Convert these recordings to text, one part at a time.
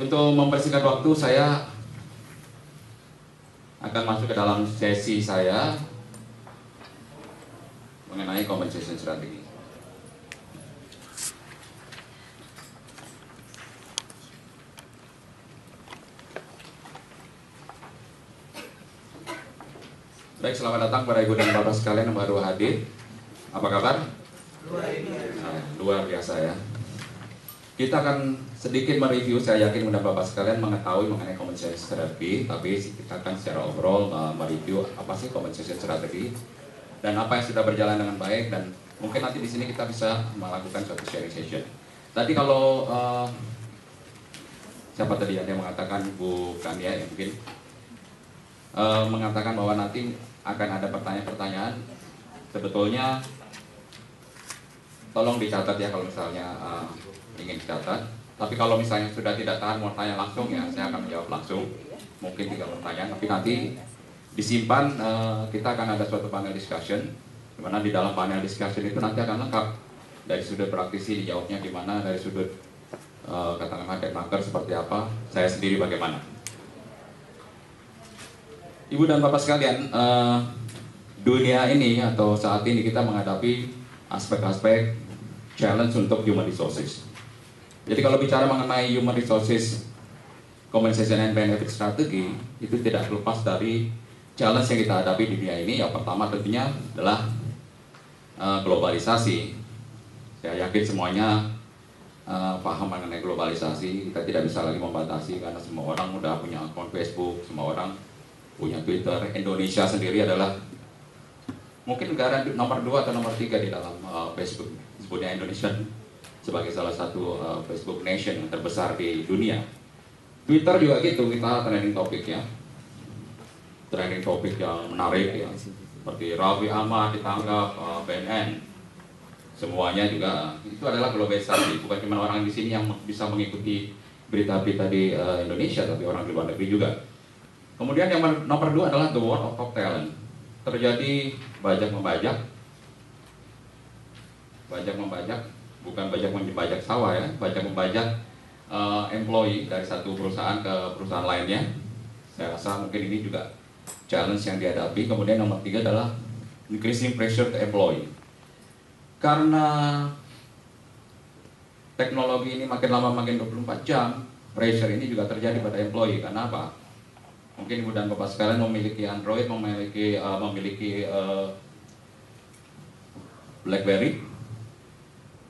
Baik, untuk mempersingkat waktu saya akan masuk ke dalam sesi saya mengenai compensation strategy. Baik, selamat datang para ibu dan bapak sekalian yang baru hadir. Apa kabar? Luar biasa ya. Kita akan sedikit mereview, saya yakin mudah bapak sekalian mengetahui mengenai compensation strategy, tapi kita akan secara overall mereview apa sih compensation strategy dan apa yang sudah berjalan dengan baik, dan mungkin nanti di sini kita bisa melakukan suatu sharing session. Tadi kalau siapa tadi yang mengatakan, Bu Kania ya mungkin mengatakan bahwa nanti akan ada pertanyaan-pertanyaan. Sebetulnya tolong dicatat ya kalau misalnya ingin dicatat. Tapi kalau misalnya sudah tidak tahan mau tanya langsung ya saya akan menjawab langsung. Mungkin 3 pertanyaan, tapi nanti disimpan. Kita akan ada suatu panel discussion, di mana di dalam panel discussion itu nanti akan lengkap dari sudut praktisi dijawabnya gimana, dari sudut katakanlah market seperti apa, saya sendiri bagaimana. Ibu dan bapak sekalian, dunia ini atau saat ini kita menghadapi aspek-aspek challenge untuk human resources. Jadi kalau bicara mengenai human resources compensation and benefit strategy, itu tidak lepas dari challenge yang kita hadapi di dunia ini. Yang pertama tentunya adalah globalisasi. Saya yakin semuanya paham mengenai globalisasi. Kita tidak bisa lagi membatasi karena semua orang udah punya akun Facebook, semua orang punya Twitter. Indonesia sendiri adalah mungkin negara nomor 2 atau nomor 3 di dalam Facebook. Disebutnya Indonesia sebagai salah satu Facebook nation yang terbesar di dunia. Twitter juga gitu, kita trending topik ya. Trending topik yang menarik ya. Seperti Raffi Ahmad ditangkap, BNN. Semuanya juga itu adalah globalisasi. Bukan cuma orang di sini yang bisa mengikuti berita-berita di Indonesia, tapi orang di luar negeri juga. Kemudian yang nomor 2 adalah the war of top talent. Terjadi bajak membajak, bukan bajak membajak sawah ya, bajak membajak employee dari satu perusahaan ke perusahaan lainnya. Saya rasa mungkin ini juga challenge yang dihadapi. Kemudian nomor 3 adalah increasing pressure to employee. Karena teknologi ini makin lama makin 24 jam, pressure ini juga terjadi pada employee. Karena apa? Mungkin ibu dan bapak sekalian memiliki Android, memiliki BlackBerry.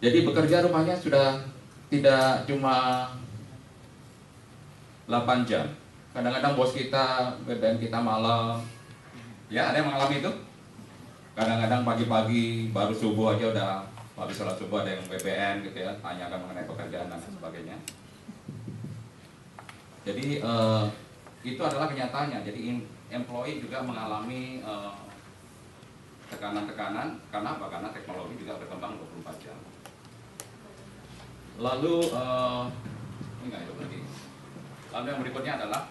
Jadi bekerja rupanya sudah tidak cuma 8 jam. Kadang-kadang bos kita, BBM kita malam. Ya, ada yang mengalami itu? Kadang-kadang pagi-pagi baru subuh aja udah habis sholat subuh ada yang BBM gitu ya, tanyakan mengenai pekerjaan dan sebagainya. Jadi itu adalah kenyataannya. Jadi employee juga mengalami tekanan-tekanan. Karena apa? Karena teknologi juga berkembang 24 jam. Lalu ini nggak itu lagi. Lalu yang berikutnya adalah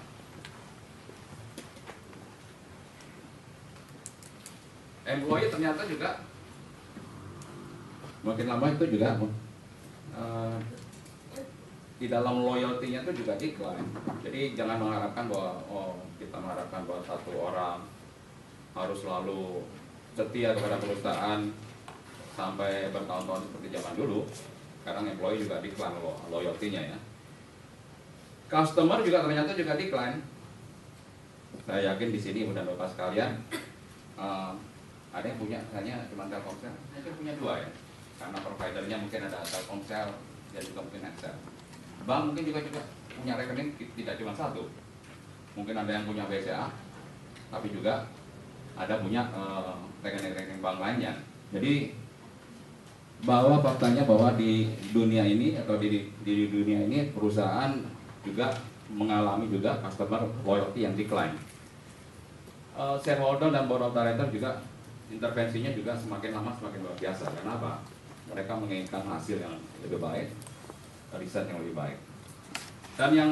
employee ternyata juga makin lama itu juga di dalam loyalty-nya itu juga decline. Jadi jangan mengharapkan bahwa kita mengharapkan bahwa satu orang harus selalu setia kepada perusahaan sampai bertahun-tahun seperti zaman dulu. Sekarang employee juga decline loyalty-nya ya. Customer juga ternyata juga decline. Saya yakin di sini udah bapak sekalian ada yang punya hanya cuma Telkomsel, mungkin punya 2 ya. Karena providernya mungkin ada Telkomsel dan juga mungkin Excel. Bank mungkin juga punya rekening tidak cuma 1. Mungkin ada yang punya BCA, tapi juga ada punya rekening-rekening bank lainnya. Jadi bahwa faktanya bahwa di dunia ini atau di dunia ini perusahaan juga mengalami juga customer loyalty yang decline. Shareholder dan board of director juga intervensinya juga semakin lama semakin luar biasa. Kenapa? Mereka menginginkan hasil yang lebih baik, riset yang lebih baik. Dan yang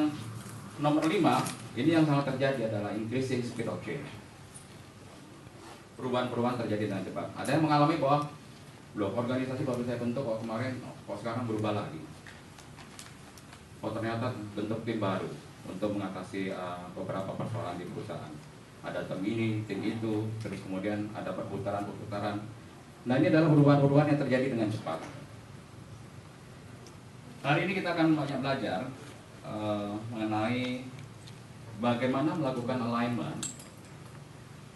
nomor 5, ini yang sangat terjadi adalah increasing speed of change. Perubahan-perubahan terjadi dengan cepat. Ada yang mengalami bahwa blok organisasi baru saya bentuk kemarin, kok sekarang berubah lagi. oh ternyata bentuk tim baru untuk mengatasi beberapa persoalan di perusahaan. Ada tim ini, tim itu, terus kemudian ada perputaran-perputaran. Nah ini adalah perubahan-perubahan yang terjadi dengan cepat. Hari ini kita akan banyak belajar mengenai bagaimana melakukan alignment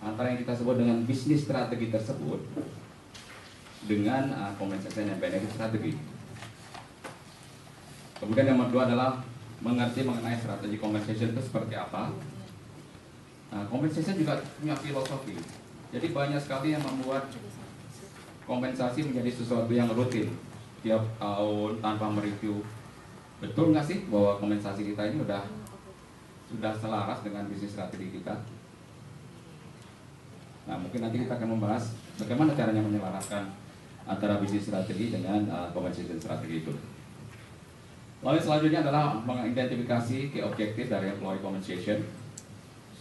antara yang kita sebut dengan bisnis strategi tersebut dengan compensation and benefit strategi. Kemudian yang kedua adalah mengerti mengenai strategi compensation itu seperti apa. Compensation juga punya filosofi. Jadi banyak sekali yang membuat kompensasi menjadi sesuatu yang rutin tiap tahun tanpa mereview. Betul nggak sih bahwa kompensasi kita ini sudah selaras dengan bisnis strategi kita? Nah mungkin nanti kita akan membahas bagaimana caranya menyelaraskan antara bisnis strategi dengan compensation strategi itu. Lalu selanjutnya adalah mengidentifikasi key objektif dari employee compensation.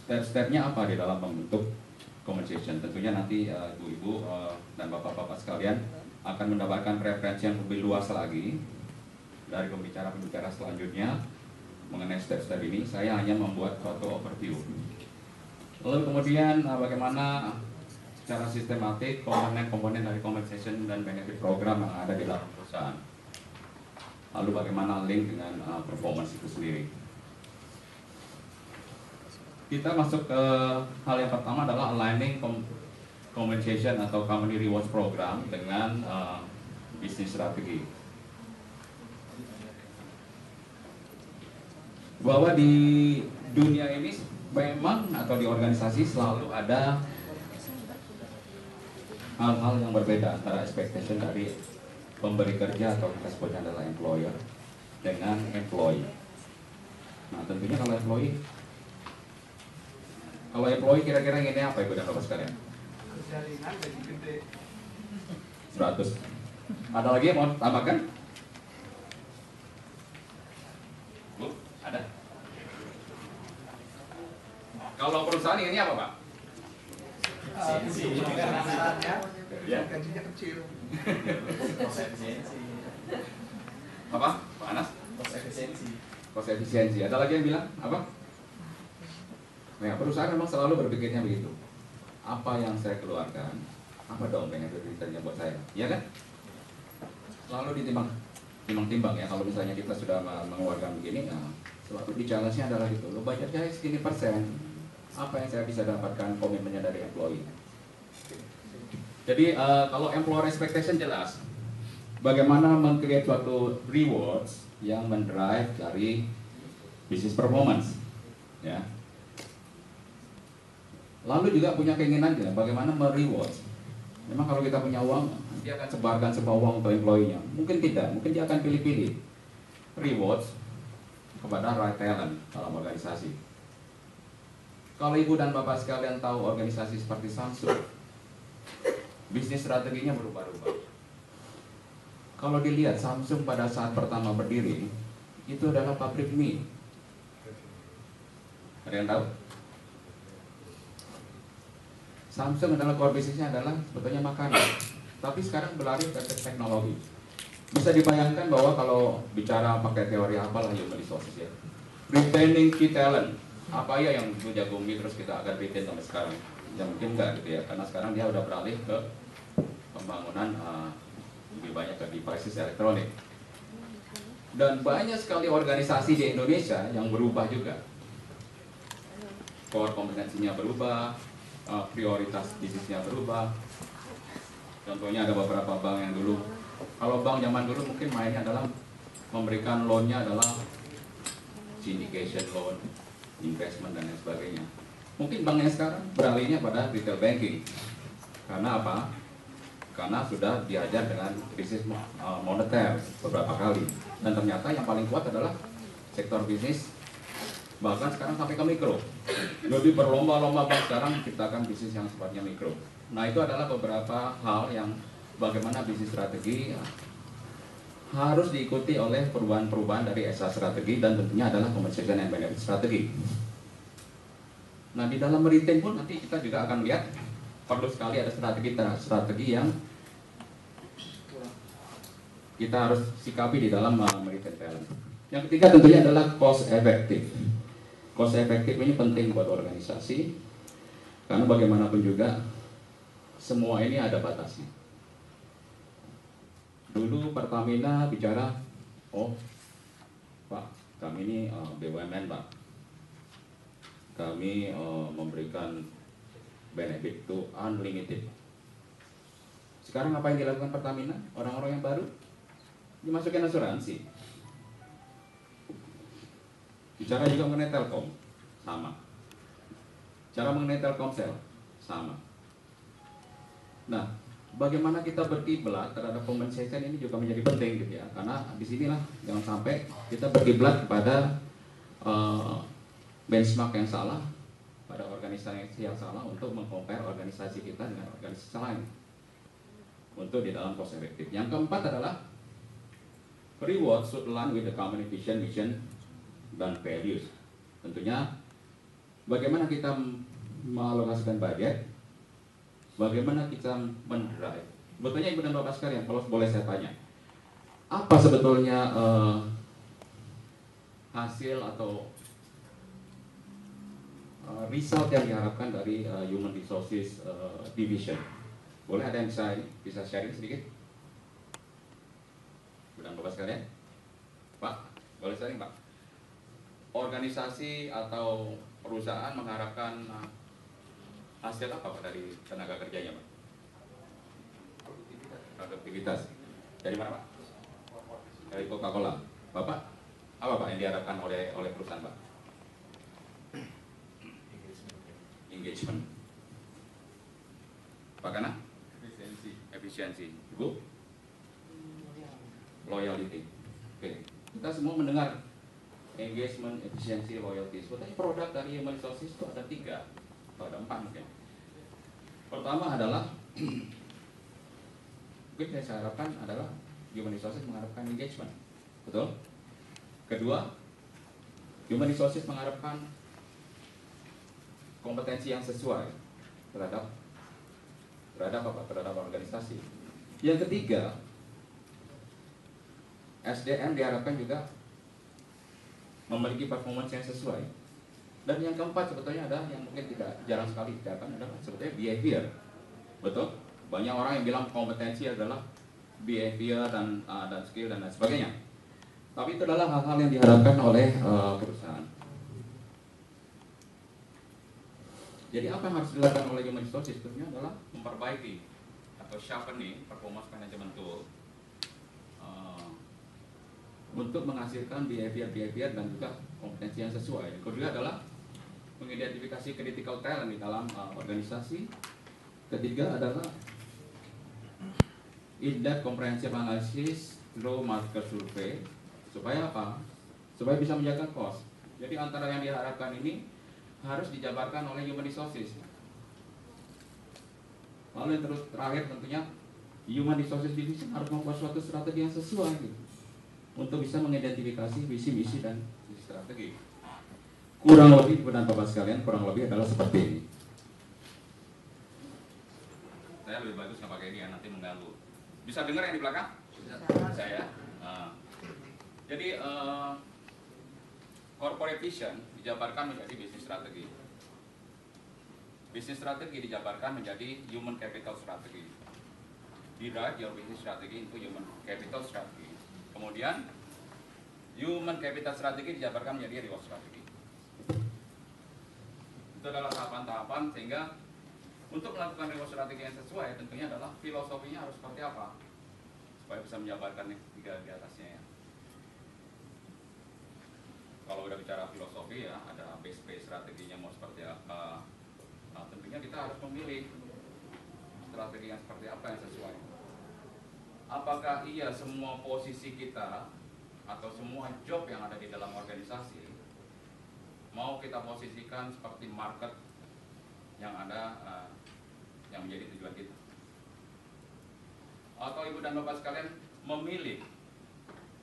Step-stepnya apa di dalam membentuk compensation? Tentunya nanti ibu-ibu dan bapak-bapak sekalian akan mendapatkan referensi yang lebih luas lagi dari pembicara-pembicara selanjutnya mengenai step-step ini. Saya hanya membuat suatu overview. Lalu kemudian bagaimana secara sistematik komponen-komponen dari compensation dan benefit program yang ada di dalam perusahaan. Lalu bagaimana link dengan performance itu sendiri. Kita masuk ke hal yang pertama adalah aligning compensation atau company rewards program dengan bisnis strategi. Bahwa di dunia ini memang atau di organisasi selalu ada hal-hal yang berbeda antara expectation dari pemberi kerja atau kita sebutnya adalah employer dengan employee. Nah tentunya kalau employee kira-kira ini apa ibu dan bapak sekalian? 100. Ada lagi yang mau tambahkan? Bu, ada? Kalau perusahaan ini apa pak? Gajinya kecil. Apa? Pak Anas? Cost efisiensi. Ada lagi yang bilang apa? Nah, perusahaan memang selalu berpikirnya begitu. Apa yang saya keluarkan, apa dong benefit returnnya buat saya? Iya kan? Selalu ditimbang ya. Kalau misalnya kita sudah mengeluarkan begini, ya, selalu di challenge-nya adalah itu. Lo budgetnya segini persen. Apa yang saya bisa dapatkan komitmennya dari employee? Jadi kalau employer expectation jelas, bagaimana meng-create suatu rewards yang mendrive dari business performance, ya. Lalu juga punya keinginan juga bagaimana merewards. Memang kalau kita punya uang, dia akan sebarkan semua uang untuk employee-nya. Mungkin tidak, mungkin dia akan pilih-pilih rewards kepada right talent dalam organisasi. Kalau ibu dan bapak sekalian tahu organisasi seperti Samsung, bisnis strateginya berubah-ubah. Kalau dilihat Samsung pada saat pertama berdiri, itu adalah pabrik mie. Ada yang tahu? Samsung adalah core bisnisnya adalah sebetulnya makanan, tapi sekarang berlari ke teknologi. Bisa dibayangkan bahwa kalau bicara pakai teori apalah human resources ya, retaining key talent, apa ya yang dulu jago mie terus kita akan retain sampai sekarang? Ya mungkin enggak gitu ya, karena sekarang dia udah beralih ke pembangunan lebih banyak ke devices elektronik. Dan banyak sekali organisasi di Indonesia yang berubah juga. Core kompetensinya berubah, prioritas bisnisnya berubah. Contohnya ada beberapa bank yang dulu, kalau bank zaman dulu mungkin mainnya adalah memberikan loan-nya adalah syndication loan, investment dan lain sebagainya. Mungkin bank yang sekarang beralihnya pada retail banking. Karena apa? Karena sudah diajar dengan bisnis moneter beberapa kali. Dan ternyata yang paling kuat adalah sektor bisnis, bahkan sekarang sampai ke mikro. Jadi berlomba-lomba bank sekarang ciptakan bisnis yang sifatnya mikro. Nah itu adalah beberapa hal yang bagaimana bisnis strategi harus diikuti oleh perubahan-perubahan dari SA strategi dan tentunya adalah compensation and benefit strategi. Nah di dalam retain pun nanti kita juga akan lihat perlu sekali ada strategi yang kita harus sikapi di dalam retain talent. Yang ketiga tentunya adalah cost efektif. Cost efektif ini penting buat organisasi, karena bagaimanapun juga semua ini ada batasnya. Dulu Pertamina bicara, oh Pak, kami ini BUMN Pak, kami memberikan benefit itu unlimited. Sekarang apa yang dilakukan Pertamina? Orang-orang yang baru dimasukin asuransi. Bicara juga mengenai Telkom, sama. Cara mengenai Telkomsel, sama. Nah, bagaimana kita berkiblat terhadap compensation ini juga menjadi penting gitu ya, karena disinilah jangan sampai kita berkiblat kepada benchmark yang salah, pada organisasi yang salah untuk meng-compare organisasi kita dengan organisasi lain untuk di dalam cost efektif. Yang keempat adalah reward should align with the company vision, mission, dan values. Tentunya bagaimana kita mengalokasikan budget, bagaimana kita mendrive. Sebetulnya Ibu dan Bapak sekalian, kalau boleh saya tanya, apa sebetulnya hasil atau result yang diharapkan dari Human Resources Division? Boleh ada yang bisa sharing sedikit? Ibu dan Bapak sekalian, Pak, boleh sharing Pak? Organisasi atau perusahaan mengharapkan hasil apa Pak dari tenaga kerjanya Pak? Produktivitas. Dari mana Pak? Dari Coca-Cola. Bapak, apa Pak yang diharapkan oleh perusahaan Pak? Engagement. Pak Kana? Efisiensi. Ibu? Loyalty. Oke. Kita semua mendengar engagement, efisiensi, loyalty. Sebetulnya produk dari Human Resources itu ada 3 atau ada 4 mungkin. Pertama adalah mungkin saya harapkan adalah Human Resources mengharapkan engagement, betul? Kedua, Human Resources mengharapkan kompetensi yang sesuai terhadap apa? Terhadap organisasi. Yang ketiga, SDM diharapkan juga memiliki performance yang sesuai. Dan yang keempat sebetulnya ada yang mungkin jarang sekali dikatakan adalah sebetulnya behavior. Betul? Banyak orang yang bilang kompetensi adalah behavior dan skill dan lain sebagainya. Tapi itu adalah hal-hal yang diharapkan oleh perusahaan. Jadi apa yang harus dilakukan oleh Human Resources sebetulnya adalah memperbaiki atau sharpening performance management tool untuk menghasilkan behavior dan juga kompetensi yang sesuai. Kedua adalah mengidentifikasi critical talent di dalam organisasi. Ketiga adalah in-depth comprehensive analysis through market survey. Supaya apa? Supaya bisa menjaga cost. Jadi antara yang diharapkan ini harus dijabarkan oleh Human Resources. Lalu yang terakhir tentunya Human Resources Division harus membuat suatu strategi yang sesuai gitu, untuk bisa mengidentifikasi visi misi dan strategi. Kurang lebih dan Bapak sekalian, kurang lebih adalah seperti ini. Saya lebih bagus nggak pakai ini ya, nanti mengganggu. Bisa dengar yang di belakang? Bisa. Saya. Jadi corporate vision dijabarkan menjadi bisnis strategi. Bisnis strategi dijabarkan menjadi human capital strategi. Derive your business strategy into human capital strategi. Kemudian human capital strategi dijabarkan menjadi reward strategi. Itu adalah tahapan-tahapan sehingga untuk melakukan reward strategi yang sesuai tentunya adalah filosofinya harus seperti apa supaya bisa menjabarkan 3 di atasnya ya. Kalau udah bicara filosofi ya ada base strateginya mau seperti apa. Nah, tentunya kita harus memilih strategi yang seperti apa yang sesuai. Apakah iya semua posisi kita atau semua job yang ada di dalam organisasi mau kita posisikan seperti market yang ada yang menjadi tujuan kita, atau Ibu dan Bapak sekalian memilih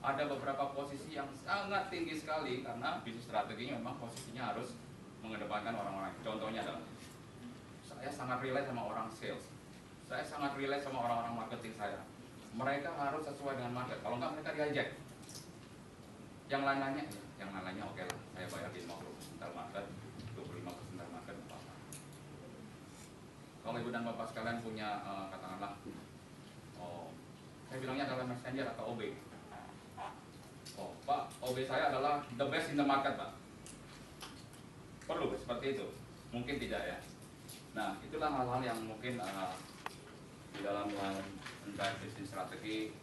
ada beberapa posisi yang sangat tinggi sekali karena bisnis strateginya memang posisinya harus mengedepankan orang-orang. Contohnya adalah saya sangat relate sama orang sales, saya sangat relate sama orang-orang marketing saya. Mereka harus sesuai dengan market, kalau enggak mereka diajak. Yang lain-lainnya, oke lah. Saya bayar di 50% market, 25% market, apa-apa. Kalau ibu dan bapak sekalian punya katakanlah, saya bilangnya adalah messenger atau OB. Oh, Pak, OB saya adalah the best in the market, Pak. Perlu seperti itu? Mungkin tidak ya. Nah, itulah hal-hal yang mungkin di dalam entire bisnis strategi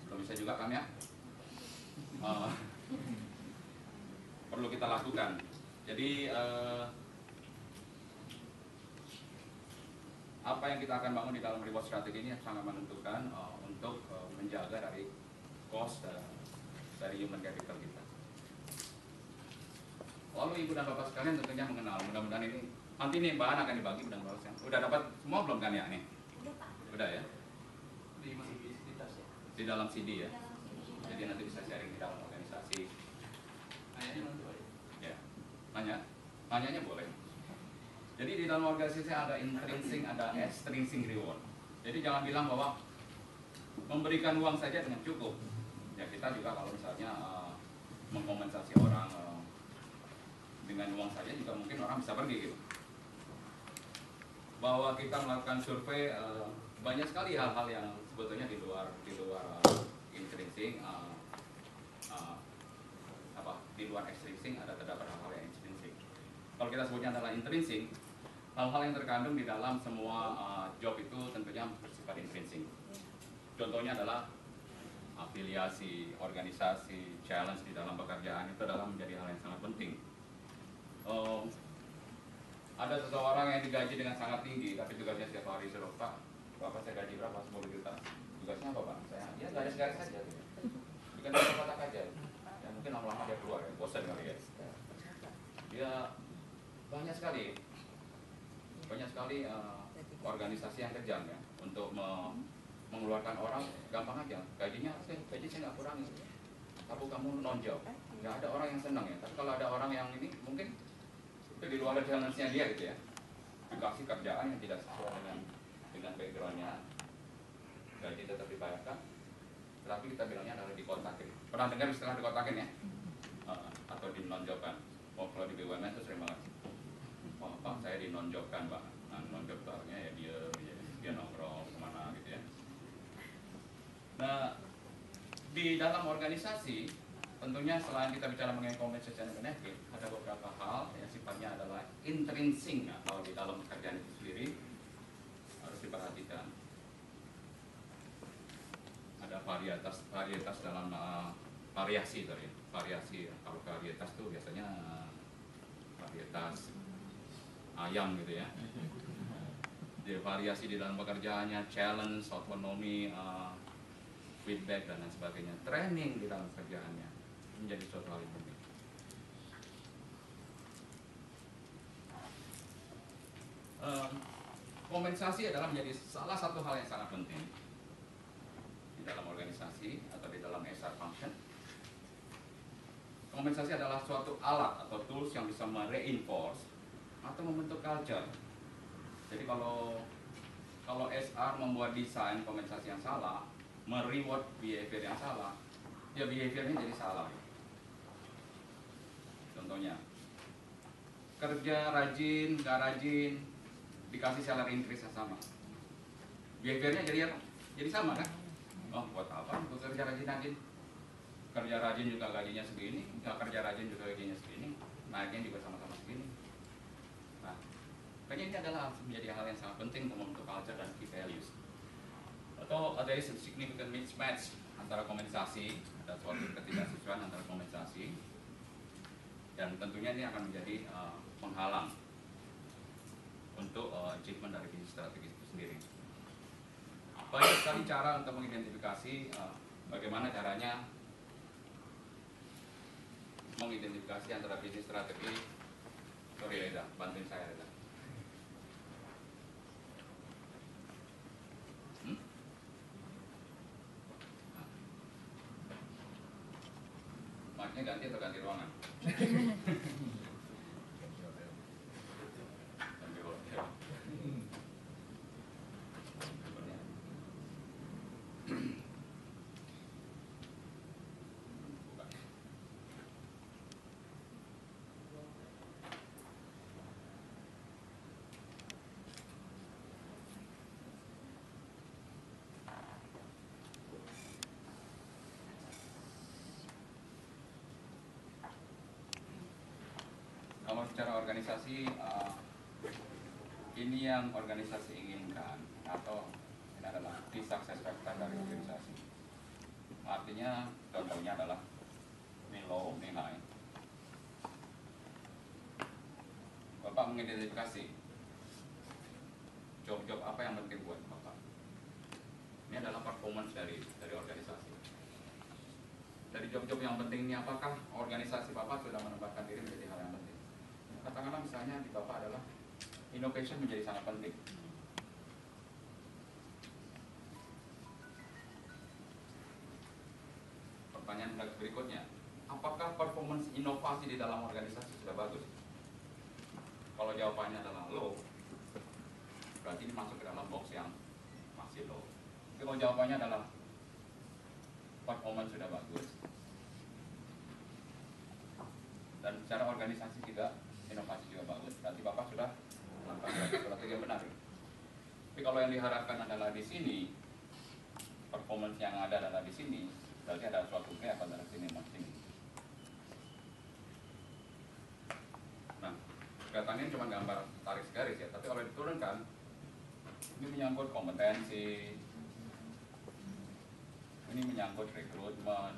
belum bisa juga kan ya. Perlu kita lakukan. Jadi apa yang kita akan bangun di dalam reward strategi ini sangat menentukan untuk menjaga dari cost dari human capital kita. Lalu ibu dan bapak sekalian tentunya mengenal, mudah-mudahan ini nanti nih bahan akan dibagi mudah mudahan. Udah dapat semua belum kan ya nih? Udah ya? Di dalam CD ya? Jadi nanti bisa sharing di dalam organisasi. Ya, nanyanya boleh. Jadi di dalam organisasi ada intrinsic, ada extrinsic reward. Jadi jangan bilang bahwa memberikan uang saja dengan cukup. Ya kita juga kalau misalnya mengkompensasi orang dengan uang saja juga mungkin orang bisa pergi gitu. Bahwa kita melakukan survei banyak sekali hal-hal yang sebetulnya di luar intrinsic, di luar extrinsic ada terdapat hal-hal yang extrinsic. Kalau kita sebutnya adalah intrinsic, hal-hal yang terkandung di dalam semua job itu tentunya bersifat intrinsic. Contohnya adalah afiliasi, organisasi, challenge di dalam pekerjaan itu adalah menjadi hal yang sangat penting. Ada seseorang yang digaji dengan sangat tinggi, tapi tugasnya setiap hari suruh, Pak, Bapak saya gaji berapa? 10 juta. Tugasnya apa Pak? Saya, ya garis-garis saja. Bukan kotak aja. Ya, mungkin lama-lama dia keluar ya, bosan kali ya. Dia banyak sekali organisasi yang kejam ya untuk mengeluarkan orang gampang aja. Gaji saya nggak kurangi. Tapi kamu nonjol. Nggak ada orang yang senang ya. Tapi kalau ada orang yang ini mungkin itu di luar challenge-nya dia gitu ya. Dikasih kerjaan yang tidak sesuai dengan background-nya. Gaji tetap dibayarkan. Tetapi kita bilangnya adalah dikotakin. Pernah dengar istilah dikotakin ya? Atau dinonjolkan. Oh, kalau di BUMN itu sering banget. Oh, Pak, saya dinonjolkan, Pak. Nah, nonjol ya dia nongkrong kemana gitu ya. Nah, di dalam organisasi tentunya selain kita bicara mengenai compensation and benefit, ada beberapa hal yang sifatnya adalah intrinsic atau di dalam pekerjaan itu sendiri harus diperhatikan. Ada varietas dalam variasi. Kalau varietas itu biasanya varietas ayam gitu ya. Jadi variasi di dalam pekerjaannya, challenge, autonomi, feedback dan lain sebagainya, training di dalam pekerjaannya menjadi suatu hal yang penting. Kompensasi adalah menjadi salah satu hal yang sangat penting di dalam organisasi atau di dalam HR function. Kompensasi adalah suatu alat atau tools yang bisa mereinforce atau membentuk culture. Jadi kalau HR membuat desain kompensasi yang salah, mereward behavior yang salah, ya behaviornya jadi salah. Contohnya, kerja rajin, nggak rajin, dikasih salary increase yang sama, behaviornya jadi apa? Jadi sama kan? Oh, buat apa? Untuk kerja rajin, kerja rajin juga gajinya segini, nggak kerja rajin juga gajinya segini, naiknya juga sama-sama segini. Nah, kayaknya ini adalah menjadi hal yang sangat penting untuk membentuk culture dan key values. Atau ada significant mismatch antara kompensasi, ada suatu ketidaksesuaian antara kompensasi, dan tentunya ini akan menjadi penghalang untuk achievement dari bisnis strategi itu sendiri. Banyak sekali cara untuk mengidentifikasi bagaimana caranya mengidentifikasi antara bisnis strategi. Sorry Reza, bantuin saya Reza. Mic-nya ganti atau ganti ruangan? Ganti hotel. Kalau secara organisasi, ini yang organisasi inginkan atau ini adalah key success factor dari organisasi. Artinya contohnya adalah nilai. Bapak mengidentifikasi job-job apa yang penting buat Bapak. Ini adalah performance dari organisasi. Dari job-job yang penting ini, apakah organisasi Bapak sudah menempatkan diri menjadi hal yang penting? Katakanlah misalnya di Bapak adalah innovation menjadi sangat penting. Pertanyaan berikutnya, apakah performance inovasi di dalam organisasi sudah bagus? Kalau jawabannya adalah low, berarti ini masuk ke dalam box yang masih low. Tapi kalau jawabannya adalah performance sudah bagus, dan secara organisasi juga inovasi juga bagus, berarti Bapak sudah melakukan strategi yang benar. Tapi kalau yang diharapkan adalah di sini, performance yang ada adalah di sini, berarti ada suatu gap antara sini dan sini. Nah, kelihatannya cuma gambar tarik garis ya, tapi kalau diturunkan, ini menyangkut kompetensi, ini menyangkut rekrutmen,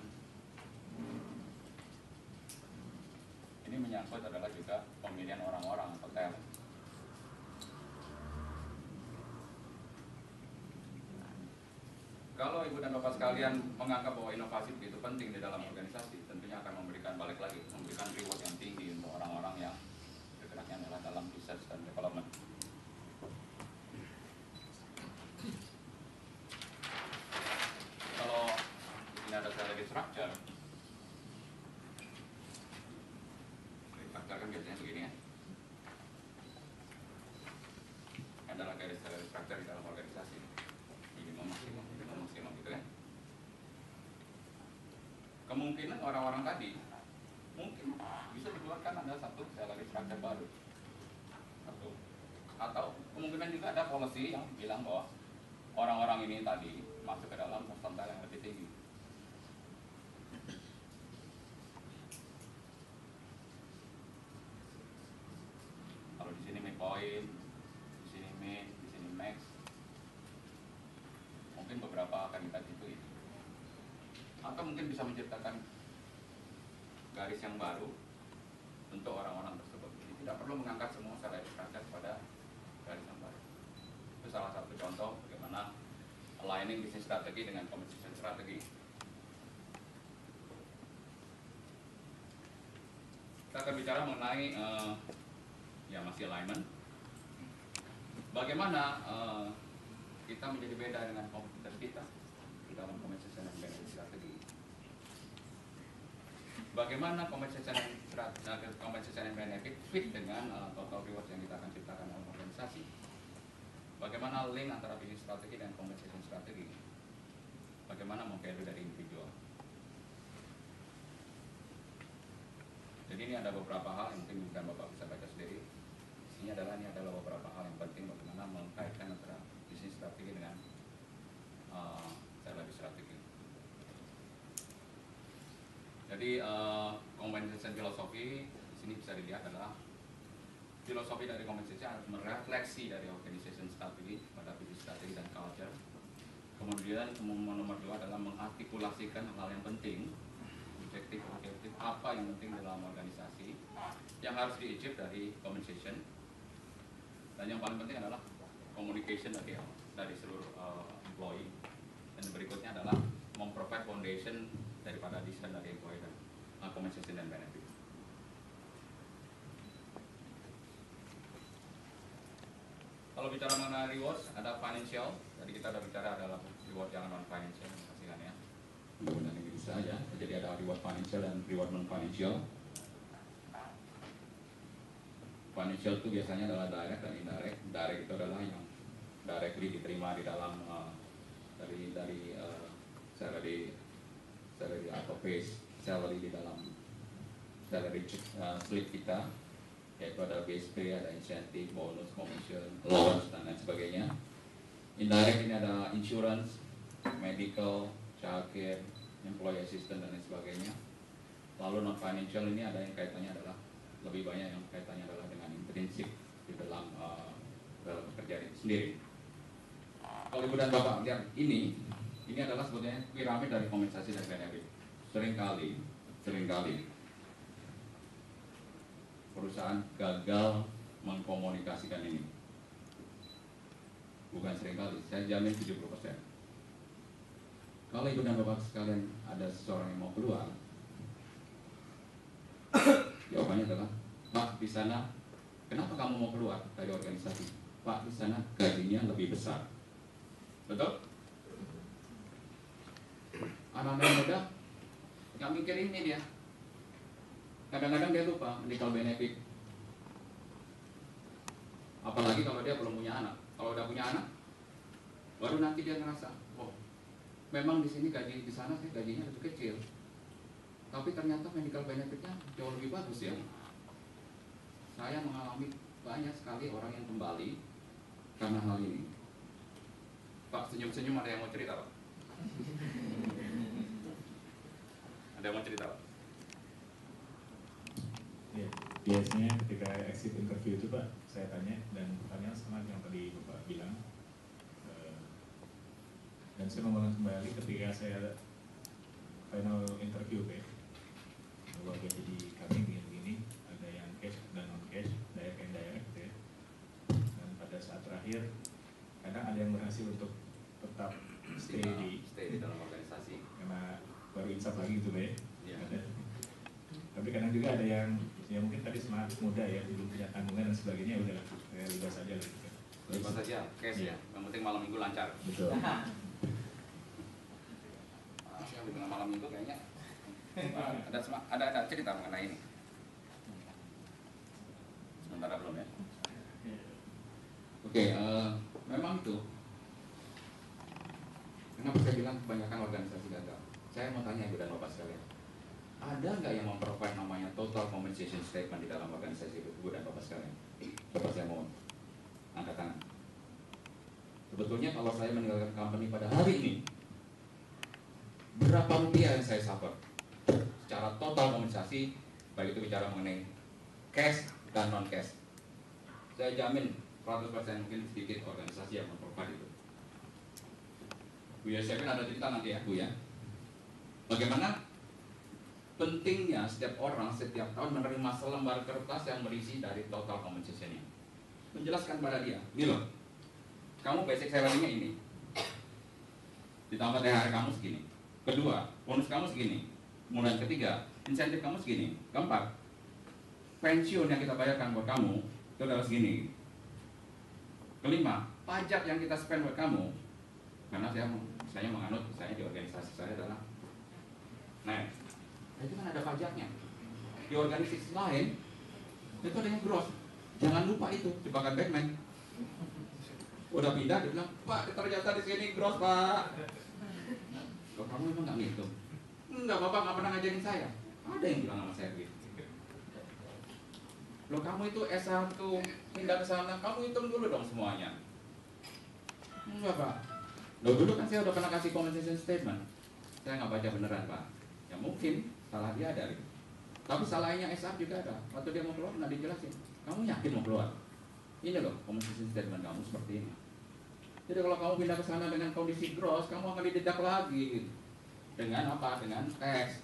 ini menyangkut adalah juga pemilihan orang-orang atau talent. Kalau Ibu dan Bapak sekalian menganggap bahwa inovasi begitu penting di dalam organisasi, tentunya akan memberikan balik lagi, memberikan reward yang tinggi untuk orang-orang yang bergeraknya adalah dalam research dan development. Kalau ini ada salary structure, kan biasanya begini ya. Adalah garis salary structure di dalam organisasi. Minimum maksimum gitu ya. Kemungkinan orang-orang tadi mungkin bisa dikeluarkan ada satu salary structure baru. Satu. Atau kemungkinan juga ada policy yang bilang bahwa orang-orang ini tadi masuk ke dalam persentil yang lebih tinggi. Kalau di sini midpoint, di sini mid, di sini max, mungkin beberapa kandidat itu. Atau mungkin bisa menciptakan garis yang baru untuk orang-orang tersebut. Jadi tidak perlu mengangkat semua salary structure pada garis yang baru. Itu salah satu contoh bagaimana aligning bisnis strategi dengan compensation strategi. Kita akan bicara mengenai ya masih alignment. Bagaimana kita menjadi beda dengan kompetitor kita di dalam compensation and benefit strategi. Bagaimana compensation and benefit fit dengan total reward yang kita akan ciptakan dalam organisasi. Bagaimana link antara bisnis strategi dan compensation strategi. Bagaimana value dari individual. Jadi ini ada beberapa hal yang mungkin Bapak bisa baca sendiri. Ini adalah beberapa hal yang penting bagaimana mengkaitkan antara bisnis strategi dengan salary strategi. Jadi compensation philosophy di sini bisa dilihat adalah filosofi dari compensation merefleksi dari organization strategi pada bisnis strategi dan culture. Kemudian nomor 2 adalah mengartikulasikan hal yang penting, objektif apa yang penting dalam organisasi yang harus di-achieve dari compensation. Dan yang paling penting adalah communication dari seluruh employee. Dan berikutnya adalah memprovide foundation daripada desain dari employee dan compensation dan benefit. Kalau bicara mengenai reward, ada financial. Tadi kita sudah bicara adalah reward yang non financial, pastikan ya. Reward yang bisa ya. Jadi ada reward financial dan reward non financial. Financial itu biasanya adalah direct dan indirect. Direct itu adalah yang directly diterima di dalam dari salary atau base salary di dalam salary slip kita, yaitu ada base pay, ada insentif, bonus, commission, allowance dan lain sebagainya. Indirect ini ada insurance, medical, childcare, employee assistance dan lain sebagainya. Lalu non financial ini ada yang kaitannya adalah lebih banyak yang kaitannya adalah dengan intrinsik di dalam pekerjaan itu sendiri. Kalau Ibu dan Bapak lihat ini adalah sebetulnya piramid dari kompensasi dan benefit. Seringkali perusahaan gagal mengkomunikasikan ini. Bukan seringkali, saya jamin 70%. Kalau Ibu dan Bapak sekalian ada seseorang yang mau keluar, jawabannya adalah, Pak, di sana kenapa kamu mau keluar dari organisasi? Pak, di sana gajinya lebih besar. Betul? Anak-anak muda nggak mikir ini dia. Kadang-kadang dia lupa medical benefit. Apalagi kalau dia belum punya anak. Kalau udah punya anak, baru nanti dia ngerasa, oh, memang di sini gaji di sana sih gajinya lebih kecil, tapi ternyata medical benefitnya jauh lebih bagus ya. Saya mengalami banyak sekali orang yang kembali karena hal ini. Pak, senyum-senyum, ada yang mau cerita, Pak? Ada yang mau cerita, Pak? Ya, biasanya ketika exit interview itu Pak, saya tanya, dan pertanyaan sama yang tadi Bapak bilang, dan saya mengulang kembali ketika saya final interview bahwa gaji di kami begini, ada yang cash dan non cash, direct and indirect ya. Dan pada saat terakhir kadang ada yang berhasil untuk tetap stay di dalam organisasi karena baru insaf lagi gitu ya. Ada. Tapi kadang juga ada yang ya mungkin tadi semangat muda ya, belum punya tanggungan dan sebagainya, udah bebas saja lah gitu. Bebas saja, cash ya. Yang penting malam minggu lancar. Betul. Yang dengan malam minggu kayaknya ada cerita mengenai ini. Sementara belum ya. Oke, memang itu. Kenapa saya bilang kebanyakan organisasi gagal? Saya mau tanya Ibu dan Bapak sekalian, ada nggak yang memprovide namanya total compensation statement di dalam organisasi Ibu dan Bapak sekalian? Coba saya mau angkat tangan. Sebetulnya kalau saya meninggalkan company pada hari ini, berapa rupiah yang saya suffer secara total kompensasi, baik itu bicara mengenai cash dan non cash. Saya jamin 100% mungkin sedikit organisasi yang memprovide itu. Bu ya, saya ada cerita nanti ya Bu ya, bagaimana pentingnya setiap orang setiap tahun menerima selembar kertas yang berisi dari total compensation-nya. Menjelaskan pada dia, ini loh, kamu basic salary-nya ini, ditambah THR kamu segini, kedua, bonus kamu segini, kemudian ketiga, insentif kamu segini, keempat, pensiun yang kita bayarkan buat kamu itu adalah segini, kelima, pajak yang kita spend buat kamu, karena saya menganut, saya di organisasi saya adalah net. Nah, itu kan ada pajaknya. Di organisasi lain itu ada yang gross. Jangan lupa itu jebakan Batman. Udah pindah dia bilang, Pak, ternyata di sini gross, Pak. Loh, kamu emang nggak ngitung? Enggak, Bapak nggak pernah ngajarin saya. Ada yang bilang sama saya gitu. Loh, kamu itu S1 pindah ke sana, kamu hitung dulu dong semuanya. Enggak, Pak. Loh, dulu kan saya udah pernah kasih compensation statement. Saya nggak baca beneran, Pak. Ya mungkin salah dia ada gitu. Tapi salahnya SR juga ada. Waktu dia mau keluar nggak dijelasin. Kamu yakin mau keluar? Ini loh compensation statement kamu seperti ini. Jadi kalau kamu pindah ke sana dengan kondisi gross, kamu akan didedak lagi. Dengan apa? Dengan cash.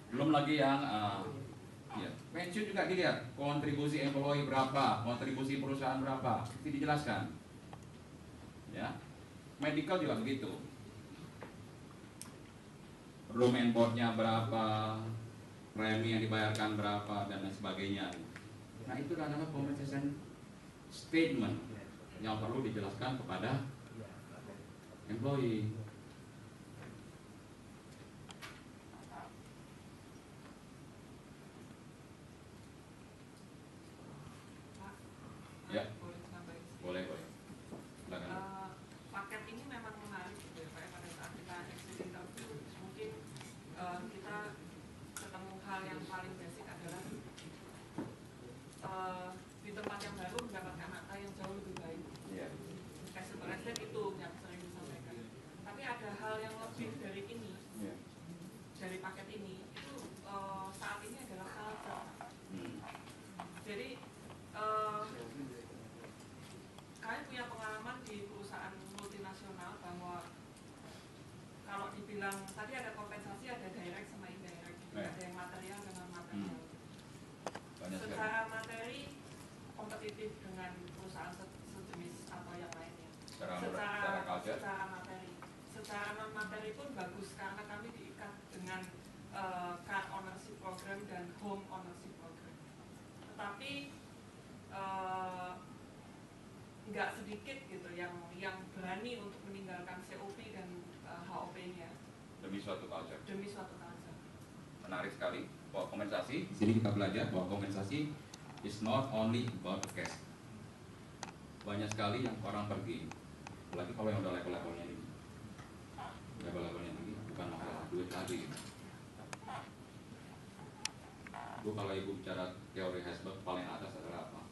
Belum lagi yang ya, pensiun juga dilihat. Kontribusi employee berapa, kontribusi perusahaan berapa, itu dijelaskan. Ya, medical juga begitu. Room and board-nya berapa, premi yang dibayarkan berapa, dan lain sebagainya. Nah, itu adalah compensation statement yang perlu dijelaskan kepada employee. Ya, boleh. Silakan. Paket ini memang menarik gitu ya Pak, pada saat kita exit interview mungkin kita ketemu hal yang paling basic adalah di tempat yang baru mendapatkan angka yang jauh lebih baik. Exit itu yang sering disampaikan. Tapi ada hal yang lebih dari ini, dari paket ini itu saat ini adalah culture. Jadi kalian punya pengalaman di perusahaan multinasional bahwa kalau dibilang tadi ada kompensasi, ada direct sama indirect, ada yang material dan non material. Secara materi kompetitif dengan perusahaan sejenis atau yang lainnya. Secara materi, secara non materi pun bagus karena kami diikat dengan car ownership program dan home ownership program. Tetapi nggak sedikit gitu yang berani untuk meninggalkan COP dan HOP-nya demi suatu culture. Menarik sekali bahwa kompensasi. Di sini kita belajar bahwa kompensasi is not only about cash. Banyak sekali yang orang pergi, apalagi kalau yang udah level-levelnya ini, bukan masalah duit lagi. Bu, kalau ibu bicara teori Herzberg paling atas adalah apa?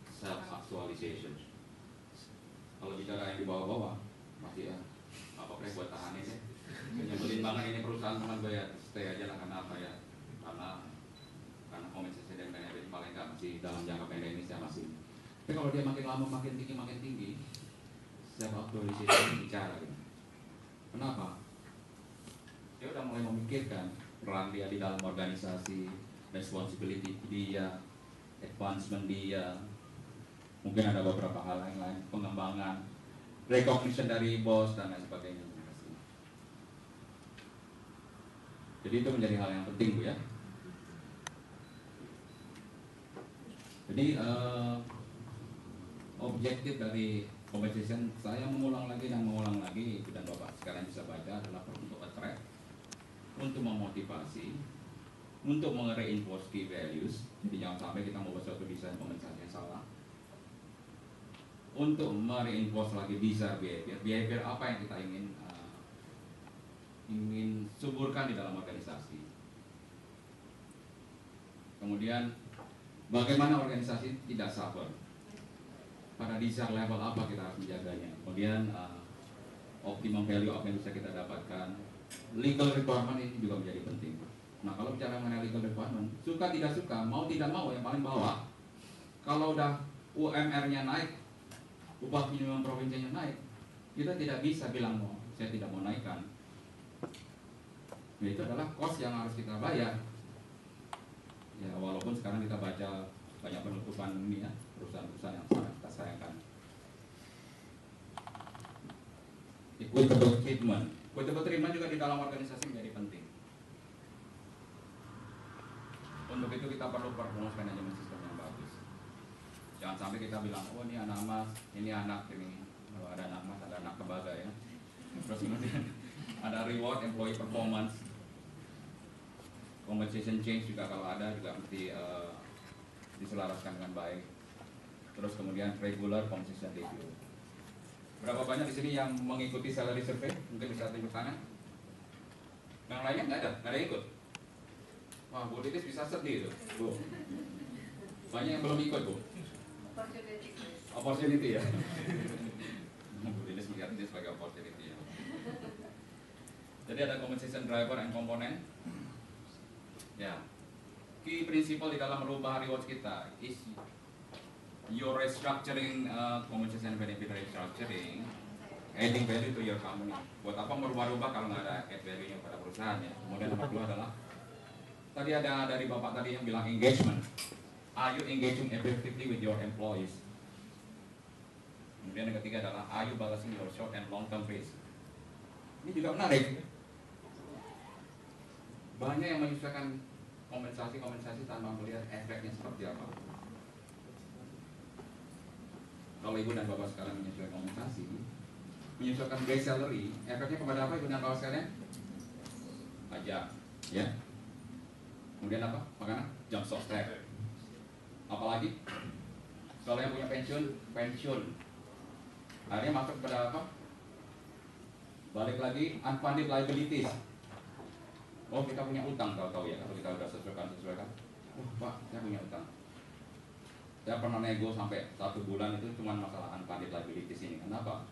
Self-actualization. Kalau bicara yang di bawah-bawah, masih ya, apa buat tahan ini. Nyebelin banget ini perusahaan teman gue ya, stay aja lah. Karena apa ya? Karena kompensasi dan benefit paling nggak masih dalam jangka pendek ini saya masih. Tapi kalau dia makin lama makin tinggi, self-actualization bicara gitu. Kenapa? Dia udah mulai memikirkan peran dia di dalam organisasi, responsibility dia, advancement dia, mungkin ada beberapa hal yang lain, pengembangan, recognition dari bos dan lain sebagainya. Jadi itu menjadi hal yang penting, Bu ya. Jadi objektif dari compensation saya mengulang lagi, Ibu dan Bapak sekarang bisa baca adalah untuk attract, untuk memotivasi, untuk menge-reinforce key values. Jadi jangan sampai kita membuat suatu desain kompensasi yang salah. Untuk mereinforce lagi desired behavior apa yang kita ingin suburkan di dalam organisasi. Kemudian bagaimana organisasi tidak suffer, pada desired level apa kita harus menjaganya. Kemudian optimum value apa yang bisa kita dapatkan. Legal requirement ini juga menjadi penting. Nah, kalau bicara mengenai legal requirement, suka tidak suka, mau tidak mau, yang paling bawah, kalau udah UMR-nya naik, upah minimum provinsinya naik, kita tidak bisa bilang saya tidak mau naikkan. Nah, itu adalah cost yang harus kita bayar. Ya, walaupun sekarang kita baca banyak penutupan ini ya, perusahaan-perusahaan yang sangat kita sayangkan. Equitable treatment. Equitable treatment juga di dalam organisasi menjadi penting. Untuk itu kita perlu performance management system yang bagus. Jangan sampai kita bilang, oh ini anak mas, ini anak ini. Kalau ada anak mas, ada anak kebaga ya. Terus kemudian ada reward employee performance, compensation change juga kalau ada juga mesti diselaraskan dengan baik. Terus kemudian regular compensation review. Berapa banyak di sini yang mengikuti salary survey? Mungkin bisa tunjuk tangan. Yang lainnya nggak ada yang ikut. Wah, Bu Titis bisa sedih itu, Bu. Banyak yang belum ikut, Bu. Opportunity ya. Bu Titis melihat ini sebagai opportunity ya. Jadi ada compensation driver and component. Ya, key principle di dalam merubah rewards kita is your restructuring, compensation benefit restructuring, adding value to your company. Buat apa merubah-rubah kalau nggak ada add value-nya pada perusahaan ya. Kemudian nomor 2 adalah tadi ada dari Bapak tadi yang bilang engagement. Are you engaging effectively with your employees? Kemudian yang ketiga adalah are you balancing your short and long term risk? Ini juga menarik. Banyak yang menyesuaikan kompensasi tanpa melihat efeknya seperti apa. Kalau Ibu dan Bapak sekarang menyesuaikan kompensasi, menyesuaikan base salary, efeknya kepada apa Ibu dan Bapak sekalian? Pajak, ya. Kemudian apa? Makanan? Jump stock tax. Apalagi? Kalau yang punya pensiun. Akhirnya masuk kepada apa? Balik lagi unfunded liabilities. Oh, kita punya utang, tahu-tahu ya, kalau kita udah sesuaikan. Oh, Pak, saya punya utang. Saya pernah nego sampai 1 bulan itu cuma masalah unfunded liabilities ini. Kenapa?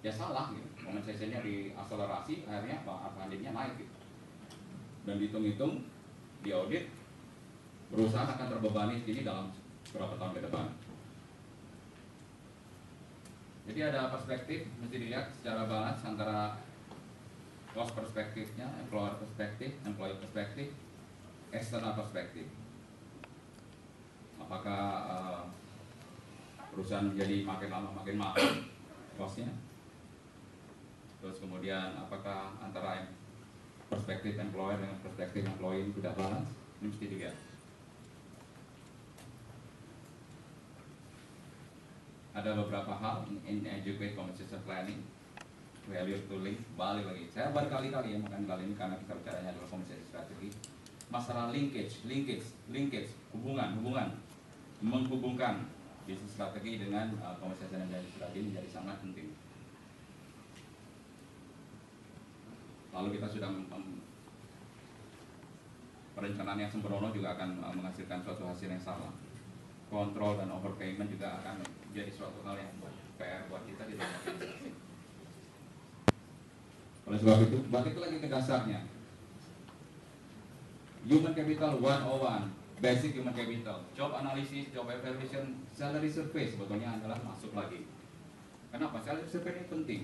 Ya salah gitu. Compensation-nya diakselerasi, akhirnya apa? Unfunded-nya naik gitu. Dan dihitung-hitung, di audit, perusahaan akan terbebani ini dalam beberapa tahun ke depan. Jadi ada perspektif, mesti dilihat secara balance antara cost perspektifnya, employer perspektif, employee perspektif, external perspektif. Apakah perusahaan menjadi makin lama makin mahal costnya? Terus kemudian apakah antara perspektif employer dengan perspektif employee tidak balance? Ini mesti dilihat. Ada beberapa hal in educate compensation planning, value tooling, balik lagi. Saya berkali-kali ya, bukan kali ini karena kita bicaranya adalah compensation strategi. Masalah linkage, hubungan, menghubungkan bisnis strategi dengan compensation dan strategi menjadi sangat penting. Lalu kita sudah perencanaan yang sembrono juga akan menghasilkan suatu hasil yang sama. Kontrol dan overpayment juga akan menjadi suatu hal yang PR buat kita di dalam organisasi. Oleh sebab itu, balik lagi ke dasarnya. Human Capital 101, Basic Human Capital, Job Analysis, Job Evaluation, Salary Survey sebetulnya adalah masuk lagi. Kenapa? Salary Survey ini penting.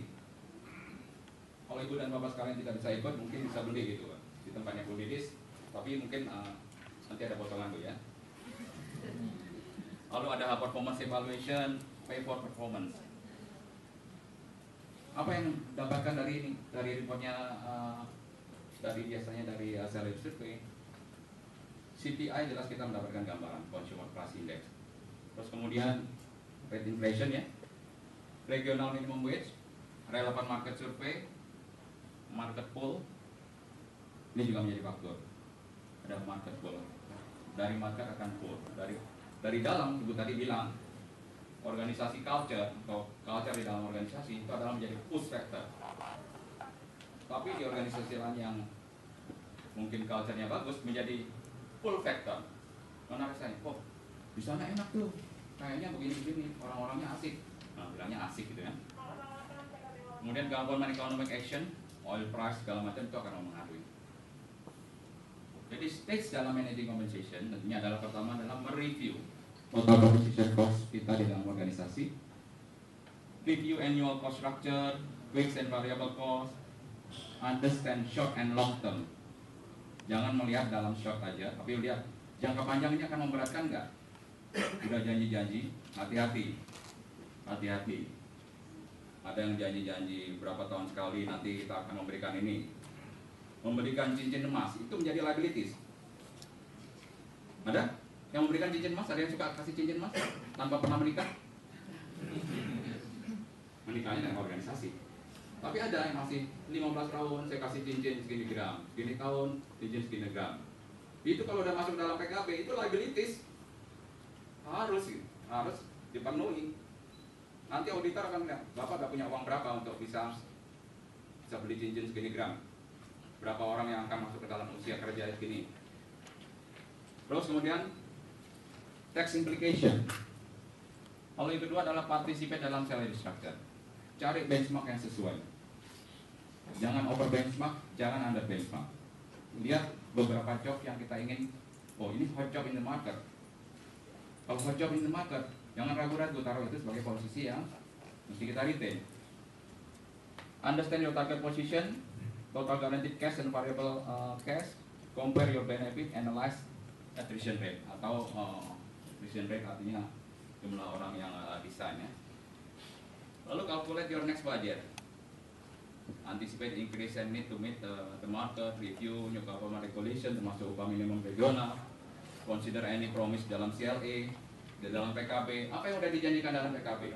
Kalau ibu dan bapak sekalian tidak bisa ikut, mungkin bisa beli gitu kan, di tempatnya Bu Didis, tapi mungkin nanti ada potongan Bu ya. Lalu ada performance evaluation, pay for performance. Apa yang dapatkan dari ini? Dari reportnya, biasanya dari salary survey. CPI jelas kita mendapatkan gambaran, Consumer Price Index. Terus kemudian rate inflation ya, regional minimum wage, relevant market survey, market pool. Ini juga menjadi faktor. Ada market pool. Dari market akan pool. Dari dalam, Ibu tadi bilang, organisasi culture atau culture di dalam organisasi itu adalah menjadi push factor. Tapi di organisasi lain yang mungkin culture-nya bagus menjadi pull factor. Menarik saya, oh di sana enak tuh, kayaknya begini-begini, orang-orangnya asik. Nah, bilangnya asik gitu kan. Kemudian government economic action, oil price segala macam itu akan mempengaruhi. Jadi stage dalam managing compensation tentunya adalah pertama adalah mereview total compensation cost kita di dalam organisasi, review annual cost structure, fixed and variable cost, understand short and long term. Jangan melihat dalam short aja, tapi lihat jangka panjangnya akan memberatkan nggak? Udah janji-janji, hati-hati. Ada yang janji-janji berapa tahun sekali nanti kita akan memberikan ini. Memberikan cincin emas itu menjadi liabilities. Ada yang memberikan cincin emas? Ada yang suka kasih cincin emas tanpa pernah menikah? Menikahnya dengan organisasi. Tapi ada yang masih 15 tahun saya kasih cincin segini gram, segini tahun cincin segini gram. Itu kalau udah masuk dalam PKB itu liabilities. Harus dipenuhi. Nanti auditor akan bilang, Bapak gak punya uang berapa untuk bisa beli cincin segini gram. Berapa orang yang akan masuk ke dalam usia kerja segini. Terus kemudian tax implication. Lalu yang kedua adalah participate dalam salary structure. Cari benchmark yang sesuai. Jangan over benchmark, jangan under benchmark. Lihat beberapa job yang kita ingin, oh ini hot job in the market. Kalau hot job in the market, jangan ragu-ragu taruh itu sebagai posisi yang mesti kita retain. Understand your target position, total guaranteed cash and variable cash, compare your benefit, analyze attrition rate atau attrition rate artinya jumlah orang yang desain ya. Lalu calculate your next budget, anticipate increase and need to meet the market, review new government regulation termasuk upah minimum regional, consider any promise dalam CLA, di dalam PKB, apa yang sudah dijanjikan dalam PKB.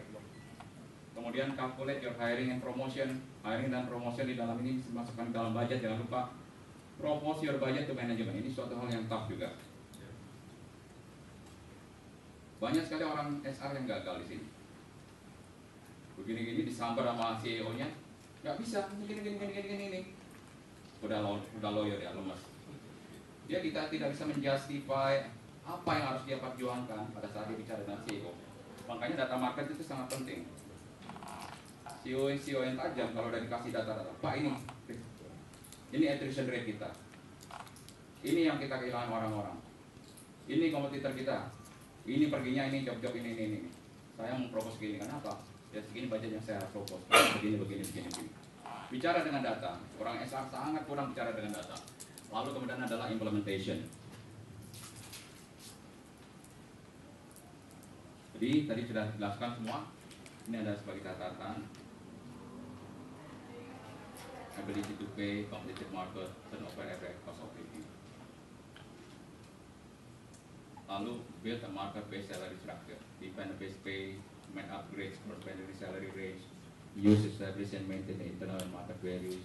Kemudian calculate your hiring and promotion, hiring dan promotion di dalam ini dimasukkan ke dalam budget, jangan lupa propose your budget to management. Ini suatu hal yang tough juga. Banyak sekali orang SR yang gagal di sini. Begini-gini disambar sama CEO-nya, nggak bisa, gini. Udah lawyer ya, lemas. Dia tidak bisa menjustify apa yang harus dia perjuangkan pada saat dia bicara dengan CEO. Makanya data market itu sangat penting. CEO yang tajam kalau udah dikasih data-data, Pak ini attrition rate kita, ini yang kita kehilangan orang-orang, ini kompetitor kita, ini perginya ini job-job ini. Saya mau propose gini, kenapa? Ya segini budget yang saya propose, begini. Bicara dengan data, orang SR sangat kurang bicara dengan data. Lalu kemudian adalah implementation. Jadi tadi sudah dijelaskan semua. Ini ada sebagai catatan. Ability to pay, competitive market, turnover effect, cost of living. Lalu build a market-based salary structure, define a base pay, make upgrades, complementary salary range, use, establish, and maintain the internal and market values.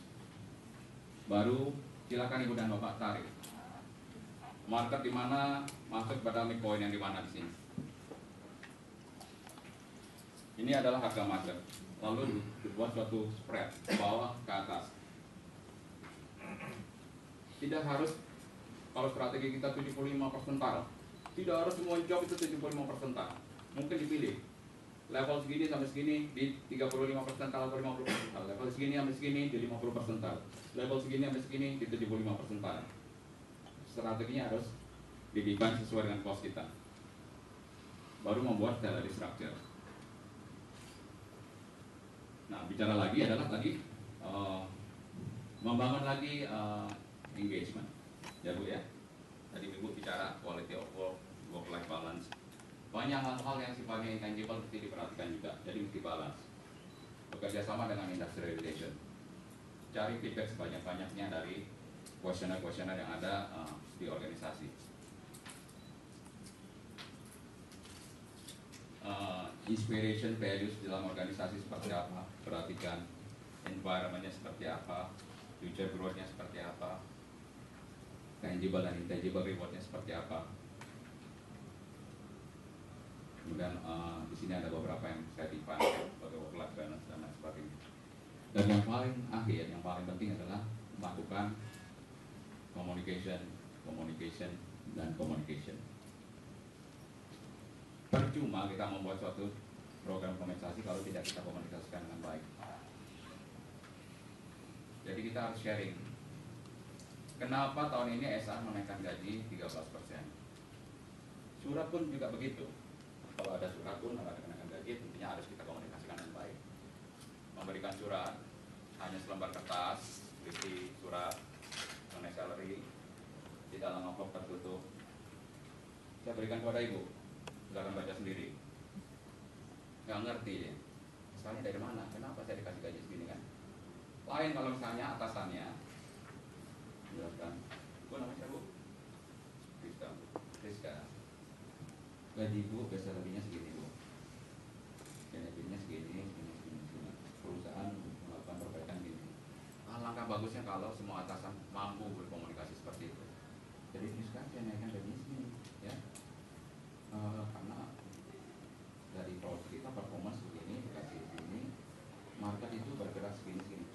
Baru silakan ibu dan bapak tarik. Market di mana masuk pada midpoint yang di mana di sini. Ini adalah harga market. Lalu dibuat suatu spread bawah ke atas. Tidak harus kalau strategi kita 75 persental. Tidak harus semua job itu 75 persental. Mungkin dipilih level segini sampai segini di 35 persental atau 50 persental. Level segini sampai segini di 50 persental. Level segini sampai segini di 75 persental. Strateginya harus didesain sesuai dengan cost kita. Baru membuat salary structure. Nah, bicara lagi adalah tadi membangun lagi engagement. Ya Bu ya. Tadi Ibu bicara quality of work, work-life balance. Banyak hal-hal yang sifatnya intangible mesti diperhatikan juga. Jadi mesti balance. Bekerja sama dengan industrialization. Cari feedback sebanyak-banyaknya dari kuesioner-kuesioner yang ada di organisasi. Inspiration values dalam organisasi seperti apa, perhatikan environment-nya seperti apa, future growth-nya seperti apa, tangible dan intangible reward-nya seperti apa. Kemudian di sini ada beberapa yang saya define sebagai work-life balance dan lain sebagainya. Dan yang paling akhir, yang paling penting adalah melakukan communication, dan communication. Percuma kita membuat suatu program kompensasi kalau tidak kita komunikasikan dengan baik. Jadi kita harus sharing. Kenapa tahun ini SR menaikkan gaji 13%? Surat pun juga begitu. Kalau ada surat pun ada kenaikan gaji, tentunya harus kita komunikasikan dengan baik. Memberikan surat hanya selembar kertas, berisi surat mengenai salary di dalam amplop tertutup. Saya berikan kepada Ibu. Silakan baca sendiri. Nggak ngerti dia. Misalnya dari mana? Kenapa saya dikasih gaji segini kan? Lain kalau misalnya atasannya jelaskan. Bu namanya siapa Bu? Rizka. Gaji Bu biasa lebihnya segini Bu. Benefitnya segini. Perusahaan melakukan perbaikan gini. Alangkah bagusnya kalau semua atasan mampu berkomunikasi seperti itu. Jadi Rizka saya naikkan gajinya segini ya. Karena dari produk kita performance begini, dikasih begini, market itu bergerak segini.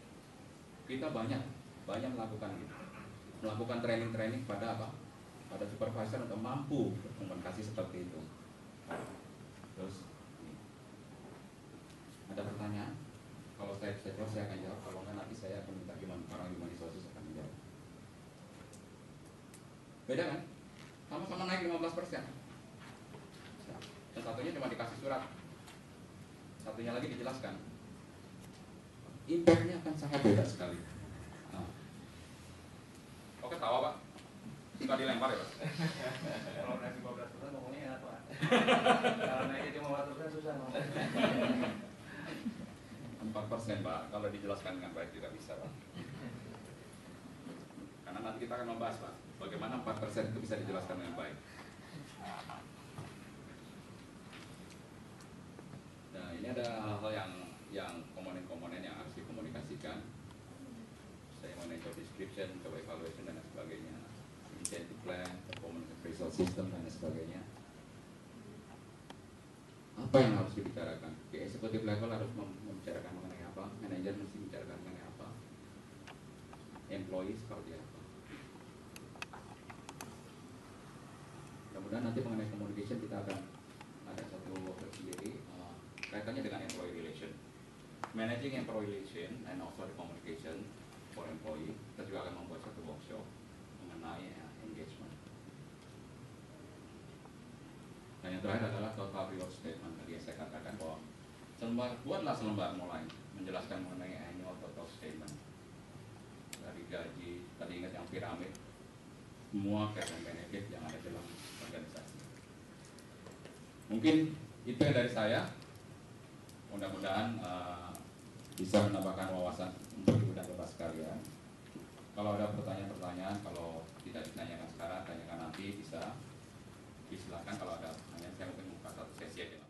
Kita banyak melakukan gitu, melakukan training pada apa? Pada supervisor untuk mampu berkomunikasi seperti itu. Terus ada pertanyaan? Kalau saya bisa jawab saya akan jawab. Kalau enggak nanti saya akan minta orang human resources akan menjawab. Beda kan? Sama-sama naik 15%. Dan satunya cuma dikasih surat, satunya lagi dijelaskan. Impact-nya akan sangat beda sekali. Nah. Oke, tahu Pak? Suka dilempar ya Pak? Kalau naik 15% ngomongnya enak Pak. Kalau naiknya cuma 4% susah. 4% Pak, kalau dijelaskan dengan baik juga bisa Pak. Karena nanti kita akan membahas Pak, bagaimana 4% itu bisa dijelaskan dengan baik. Nah, ini ada hal-hal yang komponen-komponen yang harus dikomunikasikan. Saya mengenai job description, job evaluation dan sebagainya, incentive plan, performance appraisal system dan sebagainya. Apa yang harus dibicarakan? Di executive level harus membicarakan mengenai apa? Manager mesti membicarakan mengenai apa? Employee seperti apa? Kemudian nanti mengenai communication kita akan ada satu workshop sendiri kaitannya dengan employee relation, managing employee relation and also the communication for employee. Kita juga akan membuat satu workshop mengenai engagement. yang terakhir adalah total reward statement. Tadi saya katakan bahwa buatlah selembar mulai menjelaskan mengenai annual total statement dari gaji. Tadi ingat yang piramid, semua cash and benefit yang ada dalam organisasi. Mungkin itu yang dari saya. Mudah-mudahan bisa menambahkan wawasan untuk ibu dan bapak sekalian. Kalau ada pertanyaan-pertanyaan, kalau tidak ditanyakan sekarang, tanyakan nanti bisa. Silakan kalau ada pertanyaan, saya mungkin buka satu sesi aja.